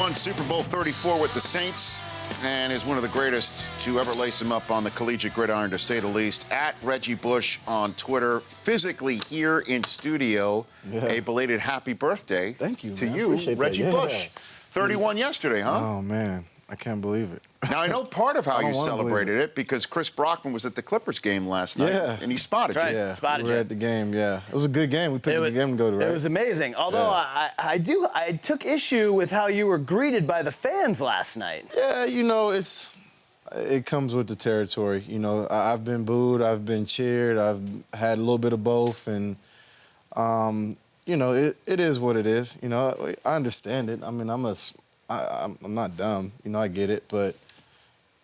won Super Bowl 34 with the Saints and is one of the greatest to ever lace him up on the collegiate gridiron, to say the least. At Reggie Bush on Twitter, physically here in studio. Yeah. A belated happy birthday. Thank you, to man. you, Appreciate Reggie that. Bush. 31 yesterday, huh? Oh, man. I can't believe it. Now, I know part of how you wanna celebrated it because Chris Brockman was at the Clippers game last night, and he spotted Right. you. Yeah, Spotted we were you. at the game, yeah. It was a good game. We picked a good game to go to, right? It was amazing. Although Yeah. I took issue with how you were greeted by the fans last night. Yeah, you know, it comes with the territory. You know, I've been booed, I've been cheered, I've had a little bit of both, and, you know, it is what it is. You know, I understand it. I mean, I'm not dumb. You know, I get it, but,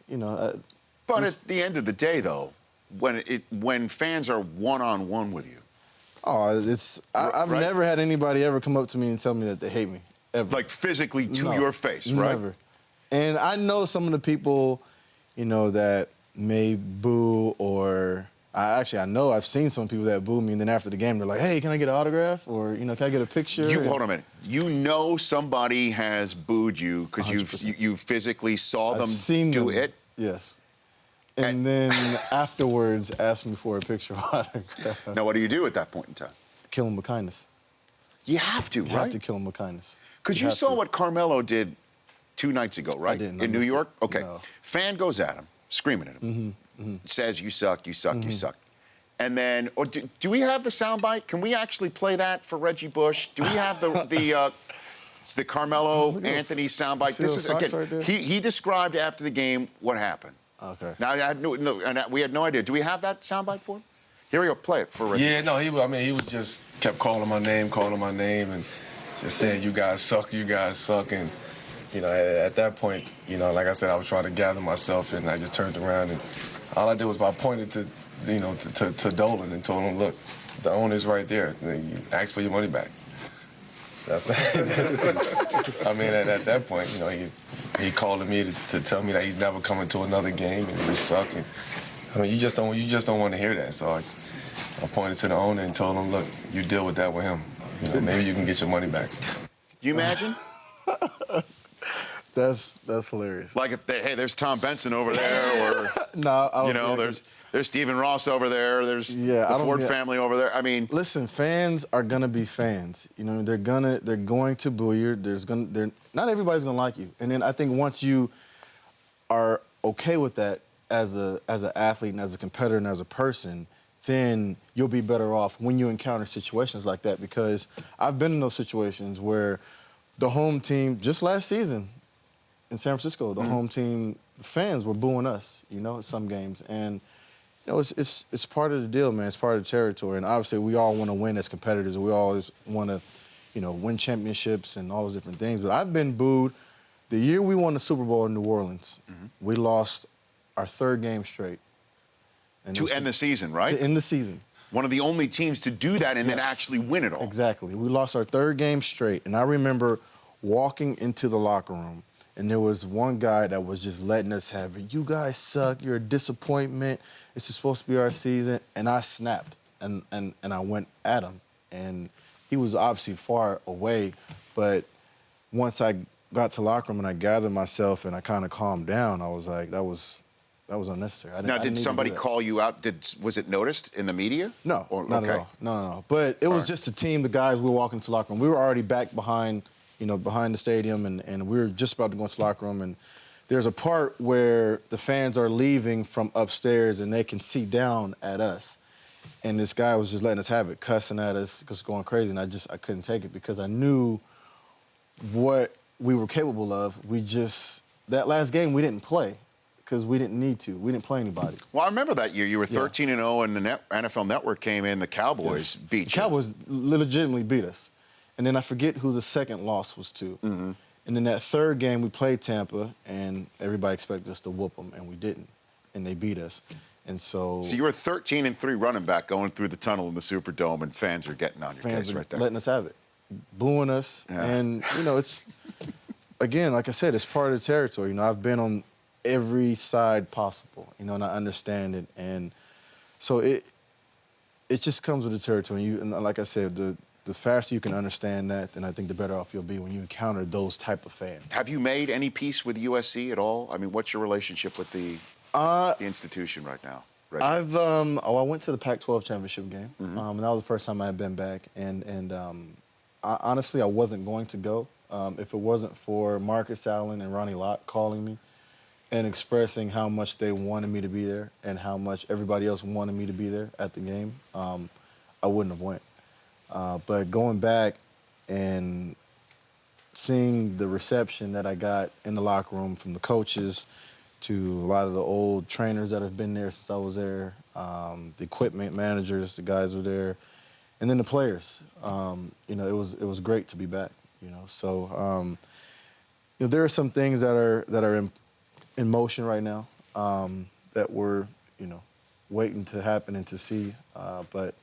you know. But at the end of the day, though, when fans are one-on-one with you. Oh, I've Right. never had anybody ever come up to me and tell me that they hate me, ever. Like physically to No, your face, right? Never. And I know some of the people, you know, that may boo, or I know I've seen some people that boo me, and then after the game they're like, hey, can I get an autograph? Or, you know, can I get a picture? Hold on a minute. You know somebody has booed you because you physically saw them do it? Yes. And then afterwards asked me for a picture or autograph. Now, what do you do at that point in time? Kill him with kindness. You have to, You right? have to kill him with kindness. Because you have saw to. what Carmelo did 2 nights ago, right? I didn't. I In New missed it. York? Okay. No. Fan goes at him, screaming at him. Says, you suck, you suck, you suck. And then, or do we have the soundbite? Can we actually play that for Reggie Bush? Do we have the Carmelo Anthony soundbite? See those socks right there? He described after the game what happened. Okay. Now, we had no idea. Do we have that soundbite for him? Here we go. Play it for Reggie. Yeah, no, he was just kept calling my name, and just saying, you guys suck, and, you know, at that point, you know, like I said, I was trying to gather myself, and I just turned around, and all I did was I pointed to, you know, to Dolan and told him, look, the owner's right there. You ask for your money back. That's the, I mean, at that point, you know, he called me to tell me that he's never coming to another game and we suck. And, I mean, you just don't want to hear that. So I pointed to the owner and told him, look, you deal with that with him. You know, maybe you can get your money back. Can you imagine? That's hilarious. Like if hey, there's Tom Benson over there, or No, I don't. you know, there's Stephen Ross over there. There's the Ford family over there. I mean, listen, fans are gonna be fans. You know, they're going to boo you. Not everybody's gonna like you. And then I think once you are okay with that as an athlete and as a competitor and as a person, then you'll be better off when you encounter situations like that. Because I've been in those situations where the home team, just last season in San Francisco, the home team fans were booing us, you know, at some games. And, you know, it's part of the deal, man. It's part of the territory. And obviously we all want to win as competitors, and we always want to, you know, win championships and all those different things. But I've been booed. The year we won the Super Bowl in New Orleans, we lost our 3rd game straight. And to end the season, right? To end the season. One of the only teams to do that and then actually win it all. Exactly. We lost our 3rd game straight. And I remember walking into the locker room, and there was one guy that was just letting us have it. You guys suck. You're a disappointment. This is supposed to be our season. And I snapped, and I went at him. And he was obviously far away. But once I got to the locker room and I gathered myself and I kind of calmed down, I was like, that was unnecessary. Now, did somebody call you out? Was it noticed in the media? No, not at all. No. But it was just a team, the guys, we were walking to the locker room. We were already back behind the stadium, and we were just about to go into the locker room. And there's a part where the fans are leaving from upstairs, and they can see down at us. And this guy was just letting us have it, cussing at us, just going crazy. And I couldn't take it because I knew what we were capable of. That last game, we didn't play, because we didn't need to. We didn't play anybody. Well, I remember that year. You were 13-0, and the NFL Network came in. The Cowboys beat you. The Cowboys legitimately beat us. And then I forget who the second loss was to. And then that 3rd game, we played Tampa, and everybody expected us to whoop them, and we didn't. And they beat us. And so you were 13-3 running back going through the tunnel in the Superdome, and fans are getting on your case right there. Letting us have it, booing us. Yeah. And, you know, it's, again, like I said, it's part of the territory. You know, I've been on every side possible, you know, and I understand it. And so it just comes with the territory. And like I said, the faster you can understand that, then I think the better off you'll be when you encounter those type of fans. Have you made any peace with USC at all? I mean, what's your relationship with the institution right now? Reggie? I went to the Pac-12 championship game, and that was the first time I had been back. And honestly, I wasn't going to go if it wasn't for Marcus Allen and Ronnie Lott calling me and expressing how much they wanted me to be there and how much everybody else wanted me to be there at the game. I wouldn't have went. But going back and seeing the reception that I got in the locker room from the coaches to a lot of the old trainers that have been there since I was there, the equipment managers, the guys were there, and then the players. You know, it was great to be back. You know, so you know, there are some things that are in motion right now that we're waiting to happen and to see, but.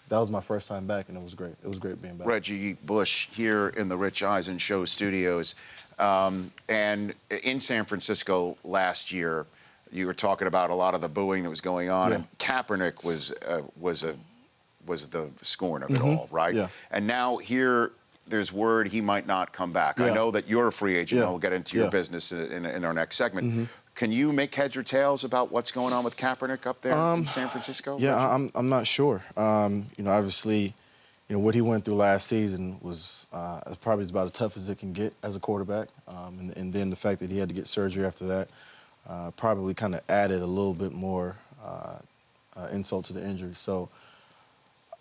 That was my first time back, and it was great. It was great being back. Reggie Bush here in the Rich Eisen Show studios. And in San Francisco last year, you were talking about a lot of the booing that was going on, and Kaepernick was the scorn of it all, right? Yeah. And now here, there's word he might not come back. I know that you're a free agent, and we'll get into your business in our next segment. Can you make heads or tails about what's going on with Kaepernick up there in San Francisco? Yeah, I'm not sure. You know, obviously, what he went through last season was probably about as tough as it can get as a quarterback. And then the fact that he had to get surgery after that probably kind of added a little bit more insult to the injury. So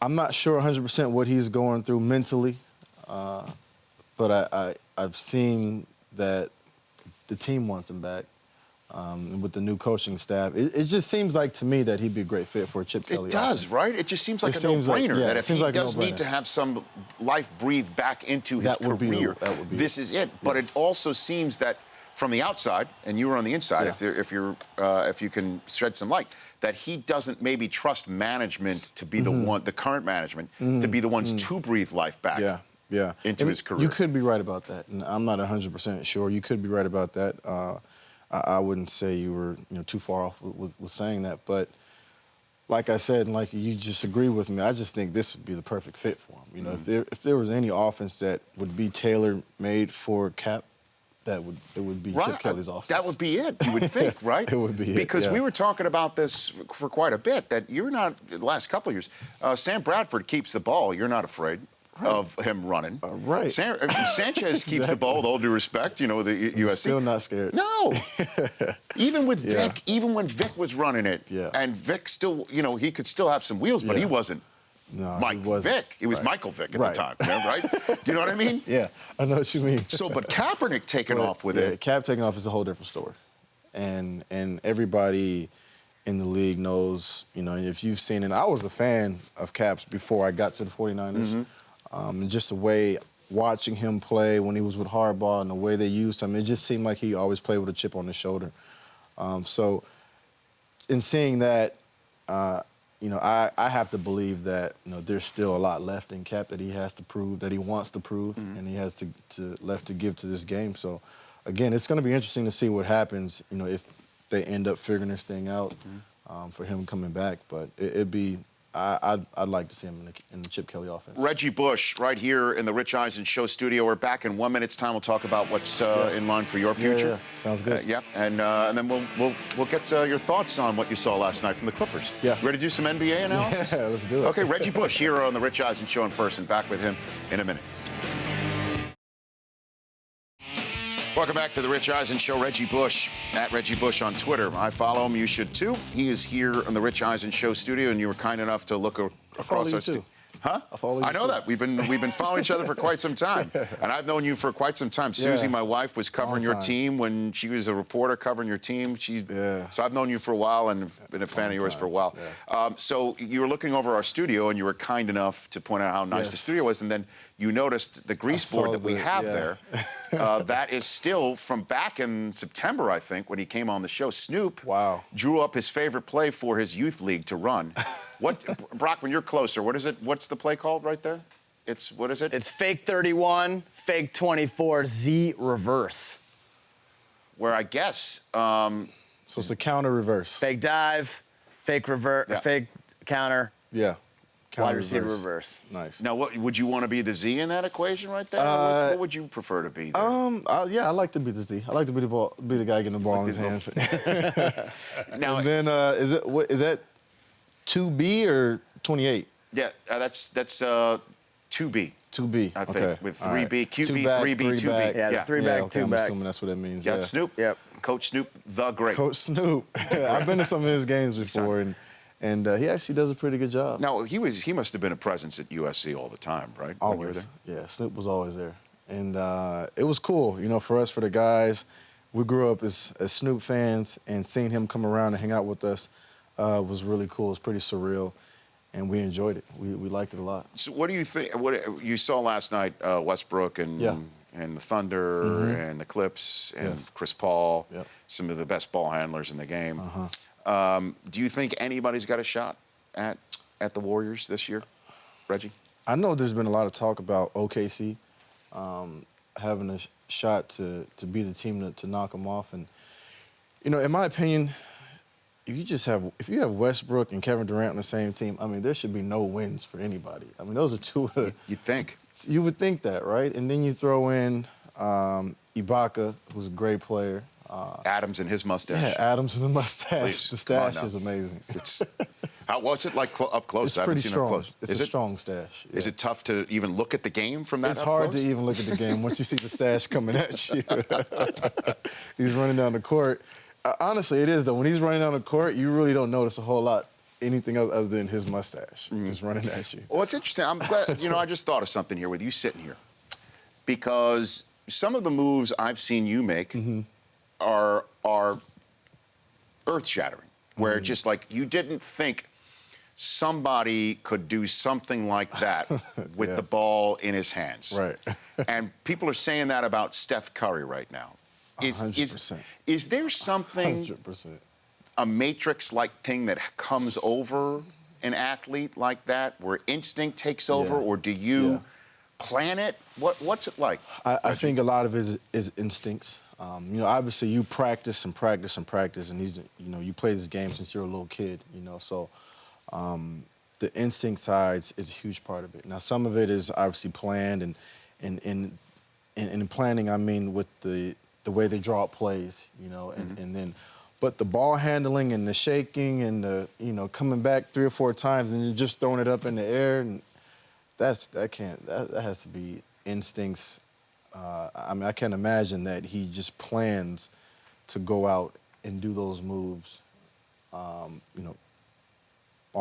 I'm not sure 100% what he's going through mentally, but I've seen that the team wants him back. With the new coaching staff, it just seems like to me that he'd be a great fit for a Chip Kelly. It does, offense. right? It just seems like a no-brainer that if he does need to have some life breathed back into his career, this is it. But it also seems that from the outside, and you were on the inside, if you can shed some light, that he doesn't maybe trust management to be the current management, to be the ones to breathe life back. Into his career. You could be right about that, and I'm not 100% sure. You could be right about that. I wouldn't say you were too far off with saying that, but like I said, and like you just agree with me, I just think this would be the perfect fit for him. If there was any offense that would be tailor-made for Cap, it would be Chip Kelly's offense. That would be it, you would think, right? It would be it, because we were talking about this for quite a bit, that you're not, the last couple of years, Sam Bradford keeps the ball, you're not afraid of him running. Right. Sanchez keeps the ball, with all due respect, the USC. Still not scared. No. Even with Vic, even when Vic was running it, and Vic still, he could still have some wheels, but he wasn't Vic. He was Michael Vick at the time, right? You know what I mean? Yeah, I know what you mean. So, but Kaepernick taking off with it. Cap taking off is a whole different story. And everybody in the league knows, if you've seen it, I was a fan of Cap's before I got to the 49ers. And just the way watching him play when he was with Harbaugh and the way they used him, it just seemed like he always played with a chip on his shoulder. So in seeing that, I have to believe that there's still a lot left in Cap that he has to prove, that he wants to prove, and he has to left to give to this game. So again, it's going to be interesting to see what happens, if they end up figuring this thing out for him coming back. But it'd be. I'd like to see him in the Chip Kelly offense. Reggie Bush, right here in the Rich Eisen Show studio. We're back in 1 minute's time. We'll talk about what's in line for your future. Yeah. Sounds good. And then we'll get your thoughts on what you saw last night from the Clippers. Yeah. Ready to do some NBA analysis? Yeah, let's do it. Okay, Reggie Bush here on the Rich Eisen Show in person. Back with him in a minute. Welcome back to the Rich Eisen Show. Reggie Bush, at Reggie Bush on Twitter. I follow him. You should too. He is here in the Rich Eisen Show studio, and you were kind enough to look across our studio. Huh? I know that. We've been following each other for quite some time. And I've known you for quite some time. Susie, my wife, was covering your team when she was a reporter covering your team. So I've known you for a while and been a fan of yours for a while. So you were looking over our studio, and you were kind enough to point out how nice the studio was. And then you noticed the grease board that we have there. That is still from back in September, I think, when he came on the show. Snoop drew up his favorite play for his youth league to run. Brock, when you're closer, what is it? What's the play called right there? What is it? It's fake 31, fake 24, Z reverse. Where I guess. So it's a counter reverse. Fake dive, fake reverse, fake counter. Yeah. Wide receiver reverse. Nice. Now, what would you want to be the Z in that equation right there? What would you prefer to be there? Yeah, I like to be the Z. I like to be the guy getting the ball in his hands. Now, and then is that 2B or 28? yeah, that's 2B. 2B. I think okay. with All right. 3B, QB, Two back, 3B, three 2B. back. Yeah, the three back, okay, two I'm back. assuming that's what that means. Yeah, Yeah. Snoop. Yep. Coach Snoop, the great. Coach Snoop. I've been to some of his games before, and he actually does a pretty good job. Now, he must have been a presence at USC all the time, right? when you were Always. there? Yeah, Snoop was always there. And it was cool, for us, for the guys. We grew up as Snoop fans, and seeing him come around and hang out with us was really cool. It was pretty surreal, and we enjoyed it. We liked it a lot. So what do you think? What you saw last night, Westbrook and the Thunder and the Clips and Yes. Chris Paul, Yep. some of the best ball handlers in the game. Do you think anybody's got a shot at the Warriors this year, Reggie? I know there's been a lot of talk about OKC having a shot to be the team to knock them off. And, in my opinion, if you have Westbrook and Kevin Durant on the same team, I mean, there should be no wins for anybody. I mean, those are two of the... You'd think. You would think that, right? And then you throw in Ibaka, who's a great player. Adams and his mustache. Yeah, Adams and the mustache. Please, the come on stash now. is amazing. How was it like up close? It's I haven't pretty seen strong. it up close. It's Is a it? strong stash. Is yeah. it tough to even look at the game from that It's up hard close? to even look at the game once you see the stash coming at you. He's running down the court. Honestly, it is, though. When he's running down the court, you really don't notice a whole lot, anything else other than his mustache just running at you. Well, it's interesting. I'm glad, I just thought of something here with you sitting here. Because some of the moves I've seen you make are earth-shattering, where it's just like you didn't think somebody could do something like that with the ball in his hands. Right. And people are saying that about Steph Curry right now. 100%. Is there something, 100%. a matrix-like thing that comes over an athlete like that, where instinct takes over, Yeah. or do you Yeah. plan it? What's it like? I think a lot of it is instincts. Obviously you practice and practice and practice, and you play this game since you're a little kid, so the instinct side is a huge part of it. Now, some of it is obviously planned, and in planning, I mean with the way they draw up plays, and then, but the ball handling and the shaking and the coming back 3 or 4 times and then just throwing it up in the air, and that has to be instincts. I can't imagine that he just plans to go out and do those moves, all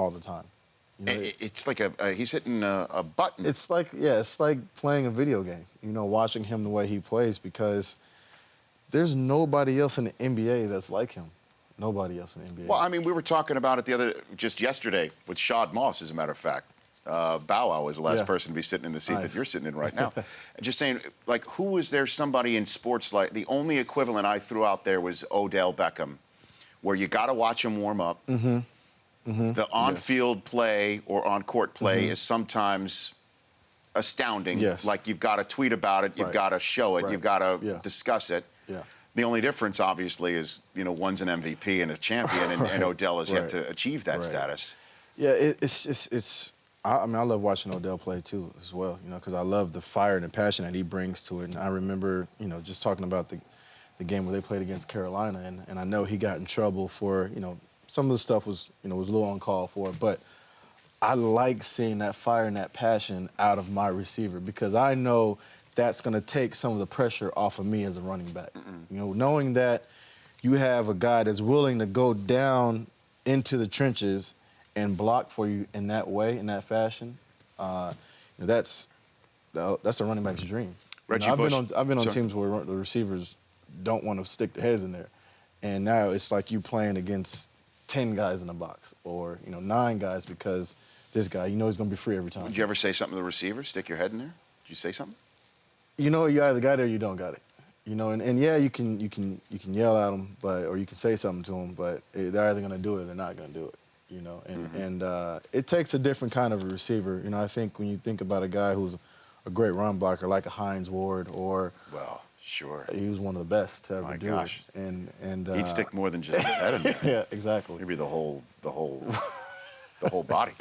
the time. It's like he's hitting a button. It's like playing a video game. Watching him the way he plays, because there's nobody else in the NBA that's like him. Nobody else in the NBA. Well, I mean, we were talking about it just yesterday with Shad Moss, as a matter of fact. Bow Wow was the last person to be sitting in the seat that you're sitting in right now. Just saying, like, who is there somebody in sports like, the only equivalent I threw out there was Odell Beckham, where you got to watch him warm up. The on-field play or on-court play is sometimes astounding. Yes. Like, you've got to tweet about it, you've got to show it, you've got to discuss it. Yeah. The only difference, obviously, is, one's an MVP and a champion, and Odell has yet to achieve that status. Yeah, it's. I love watching Odell play too, as well. Because I love the fire and the passion that he brings to it. And I remember, just talking about the game where they played against Carolina, and I know he got in trouble for, some of the stuff was, was a little uncalled for, but I like seeing that fire and that passion out of my receiver, because I know that's going to take some of the pressure off of me as a running back. Knowing that you have a guy that's willing to go down into the trenches and block for you in that way, in that fashion, that's a running back's dream. Reggie Bush. I've been on teams where the receivers don't want to stick their heads in there, and now it's like you playing against 10 guys in the box, or 9 guys, because this guy, he's going to be free every time. Did you ever say something to the receiver? Stick your head in there? Did you say something? You either got it or you don't got it. And yeah, you can yell at them, or you can say something to them, but they're either going to do it or they're not going to do it. And it takes a different kind of a receiver. I think when you think about a guy who's a great run blocker, like a Hines Ward, or Sure. he was one of the best to ever My do gosh. it. And He'd stick more than just his head in there. yeah, exactly. Maybe the whole the whole body.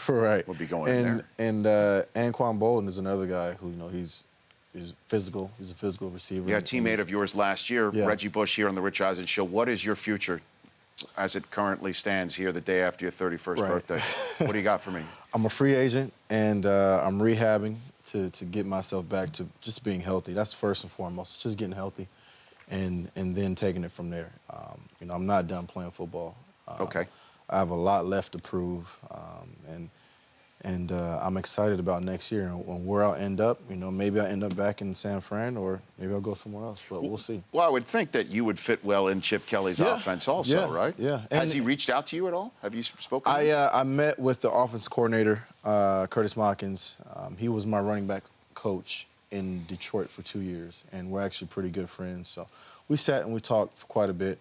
Right. Would be going in And Anquan Bolden is another guy who, he's physical. He's a physical receiver. Yeah, a teammate of yours last year, Yeah. Reggie Bush, here on the Rich Eisen Show. What is your future as it currently stands here the day after your 31st Right. birthday? What do you got for me? I'm a free agent, and I'm rehabbing to get myself back to just being healthy. That's first and foremost, just getting healthy, and then taking it from there. I'm not done playing football. Okay. I have a lot left to prove, and I'm excited about next year and where I'll end up. Maybe I'll end up back in San Fran, or maybe I'll go somewhere else, but we'll see. Well, I would think that you would fit well in Chip Kelly's Yeah. offense also, Yeah. right? Yeah. Has And- he reached out to you at all? Have you spoken to him? I met with the offense coordinator, Curtis Mockins. He was my running back coach in Detroit for 2 years, and we're actually pretty good friends. So we sat and we talked for quite a bit,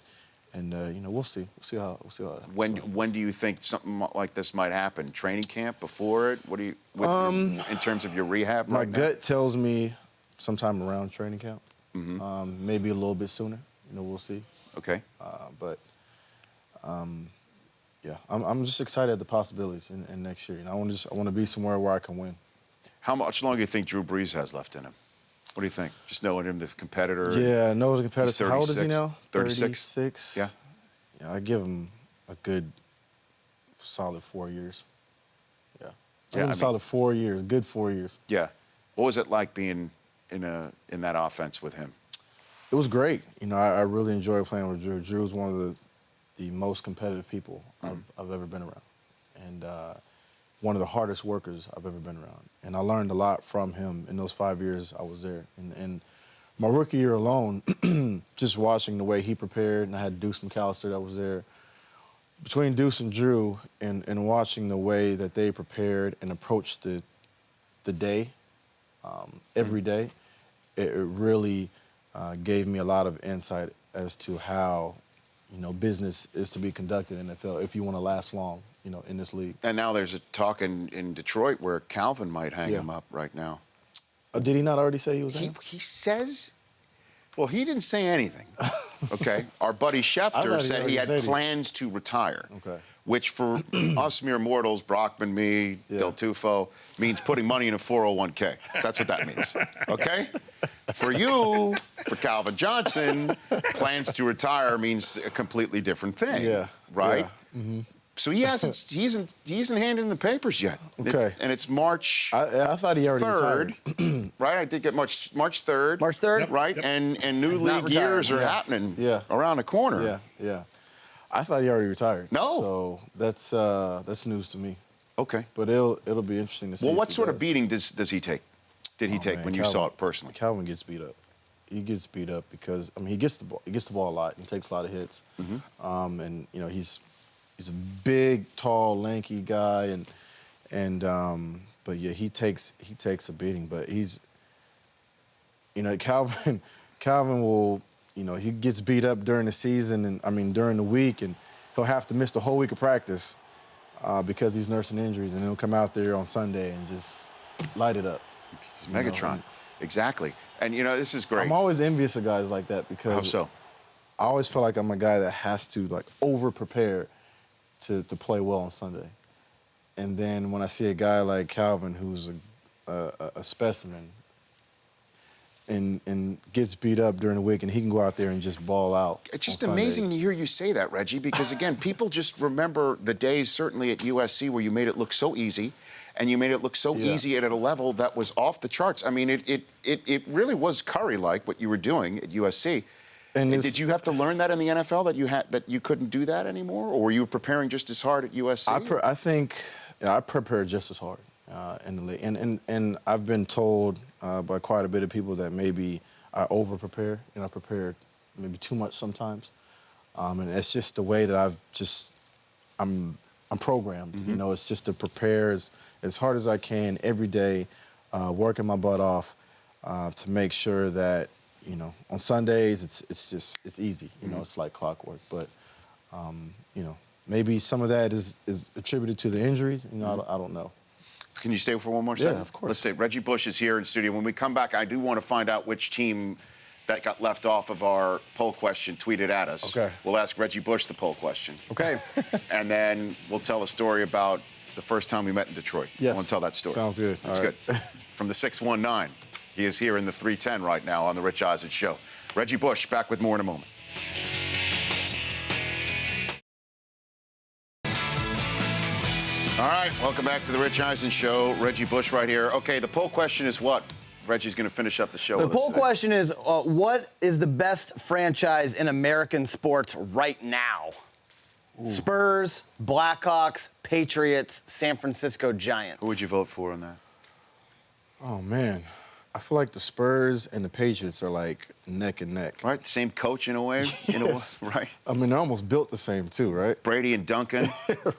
and we'll see. We'll see how. When do you think something like this might happen? Training camp, before it? What do you in terms of your rehab? My right now? gut tells me sometime around training camp, maybe a little bit sooner. We'll see. Okay. Yeah, I'm just excited at the possibilities in next year. I want to be somewhere where I can win. How much longer do you think Drew Brees has left in him? What do you think? Just knowing him, the competitor. Yeah, no, the competitor. He's How old is he 36. now? 36. 36. Yeah. Yeah, I give him a good, solid 4 years. Yeah. Yeah, I mean- Solid 4 years. Good 4 years. Yeah. What was it like being in that offense with him? It was great. I really enjoyed playing with Drew. Drew was one of the most competitive people I've ever been around, and one of the hardest workers I've ever been around. And I learned a lot from him in those 5 years I was there. And my rookie year alone, just watching the way he prepared, and I had Deuce McAllister that was there. Between Deuce and Drew, and watching the way that they prepared and approached the day, every day, it really gave me a lot of insight as to how business is to be conducted in the NFL if you want to last long, in this league. And now there's a talk in Detroit where Calvin might hang Yeah. him up right now. Did he not already say he was in? He says, well, he didn't say anything. Okay, our buddy I Schefter thought he said he already had said it. plans to retire. Okay. Which for us mere mortals, Brockman, me, Yeah. Del Tufo, means putting money in a 401k. That's what that means. Okay? For you, for Calvin Johnson, plans to retire means a completely different thing. Yeah. Right? Yeah. Mm-hmm. So he hasn't handed in the papers yet. Okay. And it's March I thought he already 3rd, retired. right? I did get March 3rd. March 3rd? Yep. Right? And new He's not league years are retiring. happening Yeah. around the corner. Yeah, yeah. I thought he already retired. No. So that's news to me. Okay. But it'll be interesting to see. Well, if what he sort of does. beating does he take? Did he Oh, take man, when you saw it personally? Calvin gets beat up. He gets beat up because he gets the ball. He gets the ball a lot. He takes a lot of hits. Mm-hmm. And he's a big, tall, lanky guy, but yeah, he takes a beating. But he's Calvin will he gets beat up during the season and during the week, and he'll have to miss the whole week of practice because he's nursing injuries, and he'll come out there on Sunday and just light it up. It's Megatron. Exactly. And this is great. I'm always envious of guys like that because How so? I always feel like I'm a guy that has to over prepare to play well on Sunday. And then when I see a guy like Calvin, who's a specimen, and gets beat up during the week, and he can go out there and just ball out. It's just on amazing to Sundays. hear you say that, Reggie, because again, people just remember the days, certainly at USC, where you made it look so easy, and you made it look so Yeah. easy at a level that was off the charts. I mean, it really was Curry-like what you were doing at USC. And it's- did you have to learn that in the NFL, that you couldn't do that anymore, or were you preparing just as hard at USC? I think I prepare just as hard in the league, and I've been told by quite a bit of people that maybe I over prepare and I prepare maybe too much sometimes, and it's just the way that I'm programmed. Mm-hmm. It's just to prepare as hard as I can every day, working my butt off to make sure that on Sundays it's easy. Mm-hmm. It's like clockwork, but maybe some of that is attributed to the injuries. I don't know. Can you stay for one more Yeah, second? of course. Let's say Reggie Bush is here in studio. When we come back, I do want to find out which team that got left off of our poll question tweeted at us. Okay. We'll ask Reggie Bush the poll question. Okay. And then we'll tell a story about the first time we met in Detroit. Yes. I want to tell that story. Sounds good. That's All right. good. From the 619, he is here in the 310 right now on the Rich Eisen Show. Reggie Bush, back with more in a moment. All right, welcome back to the Rich Eisen Show. Reggie Bush right here. Okay, the poll question is what? Reggie's going to finish up the show The with us poll today. question is, what is the best franchise in American sports right now? Spurs, Blackhawks, Patriots, San Francisco Giants. Who would you vote for on that? Oh, man. I feel like the Spurs and the Patriots are like neck and neck. Right, same coach in a way, Yes. right? I mean, they're almost built the same too, right? Brady and Duncan,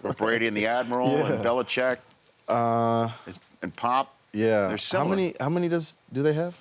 or Brady and the Admiral, Yeah. and Belichick, and Pop. Yeah. They're similar. How many do they have?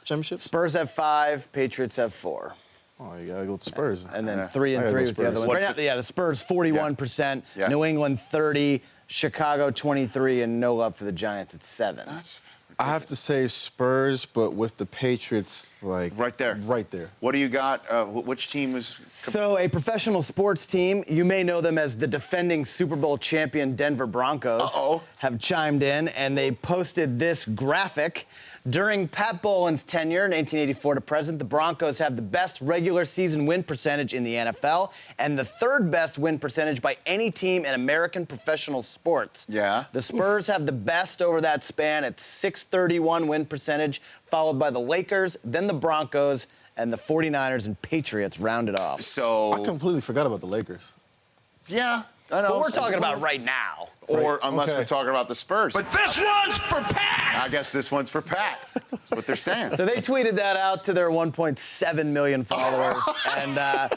Championships? Spurs have 5, Patriots have 4. Oh, you gotta go with the Spurs. And then Yeah. 3 and I gotta 3 go with the other Spurs. ones. Right What's now, yeah, the Spurs 41%, Yeah. New England 30, Chicago 23, and no love for the Giants at 7. That's I have to say Spurs, but with the Patriots, like right there. Right there. What do you got? Which team was? So a professional sports team, you may know them as the defending Super Bowl champion Denver Broncos, Uh-oh. have chimed in, and they posted this graphic. During Pat Bowlen's tenure, 1984 to present, the Broncos have the best regular season win percentage in the NFL and the 3rd best win percentage by any team in American professional sports. Yeah. The Spurs have the best over that span at .631 win percentage, followed by the Lakers, then the Broncos, and the 49ers and Patriots rounded off. So I completely forgot about the Lakers. yeah, I know. But we're talking about right now. or Right, unless okay. we're talking about the Spurs. But this one's for Pat! I guess this one's for Pat. That's what they're saying. So they tweeted that out to their 1.7 million followers, and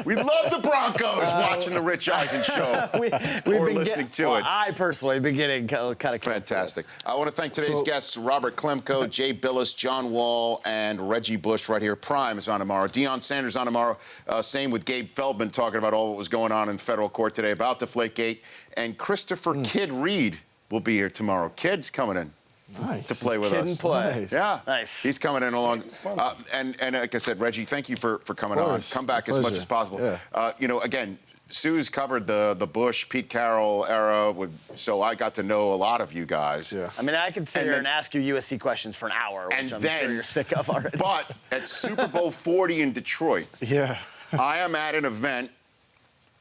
We love the Broncos watching the Rich Eisen Show. we've Or been listening to it. I personally have been getting kind of Fantastic. I want to thank today's So- guests, Robert Klemko, Jay Billis, John Wall, and Reggie Bush right here. Prime is on tomorrow. Deion Sanders on tomorrow. Same with Gabe Feldman talking about all what was going on in federal court today about Deflategate. And Christopher Kid Reed will be here tomorrow. Kid's coming in Nice. to play with Kid us. and play. Nice. Yeah. Nice. He's coming in along. And like I said, Reggie, thank you for coming on. course. Come back as much Pleasure. as possible. Yeah. Again, Sue's covered the Bush, Pete Carroll era, so I got to know a lot of you guys. Yeah. I mean, I could sit And here then- and ask you USC questions for an hour, which And I'm then, sure you're sick of already. But at Super Bowl 40 in Detroit, Yeah. I am at an event,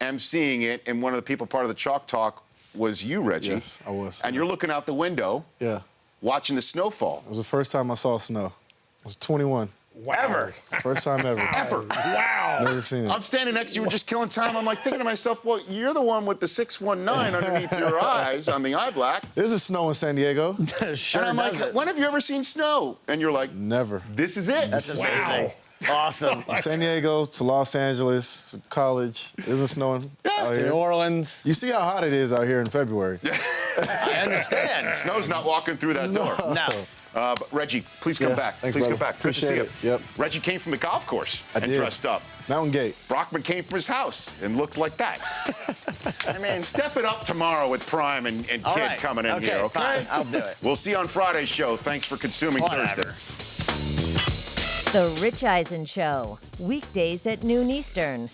emceeing it, and one of the people part of the Chalk Talk was you, Reggie. Yes, I was. And you're looking out the window, Yeah. watching the snowfall. It was the first time I saw snow. I was 21. Ever. First time ever. Ever. Wow. Never seen it. I'm standing next to you, we're just killing time. I'm like thinking to myself, well, you're the one with the 619 underneath your eyes on the eye black. There's a snow in San Diego. Sure And I'm like, does it. when have you ever seen snow? And you're like, Never. this is it. That's amazing. Awesome. San Diego to Los Angeles for college. Isn't snowing out To New here. Orleans. You see how hot it is out here in February. I understand. Snow's not walking through that door. No. But Reggie, please come Yeah, back. thanks, Please come brother. back. Good to see Appreciate you. it. Yep. Reggie came from the golf course I and did. dressed up. Mountain Gate. Brockman came from his house and looks like that. I mean, Step it up tomorrow with Prime and Kid all right. coming in okay, here, okay? Fine. I'll do it. We'll see you on Friday's show. Thanks for consuming Whatever. Thursdays. The Rich Eisen Show, weekdays at noon Eastern.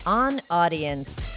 On Audience.